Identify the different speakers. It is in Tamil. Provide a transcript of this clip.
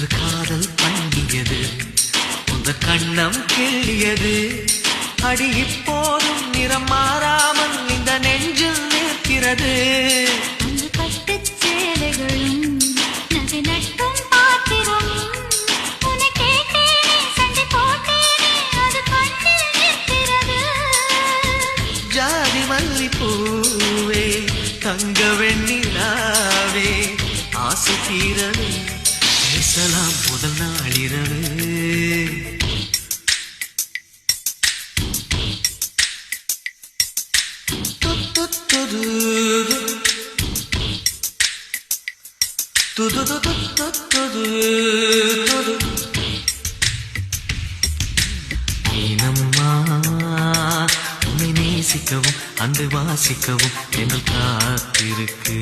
Speaker 1: ஒன்று காதல் பண்ணியது, ஒன்று கண்ணம் கிள்ளியது. அடி இப்போதும் நிறம் மாறாமல் இந்த நெஞ்சில் நிற்கிறது.
Speaker 2: அந்த பட்டுச் சேலைகளும் நகை நட்டும் பாத்திரம் உன்னை கேட்டேனே, சண்டை போட்டேனே, அது கண்ணில் நிற்கிறது.
Speaker 1: ஜாதி மல்லிப்பூவே, தங்க வெண்ணிலாவே, ஆசை தீரவே பேசலாம் முதல் நாளிரவு. ஏனம்மா உன்னை நேசிக்கவும் அன்பை வாசிக்கவும் என்னுள் காத்திருக்கு.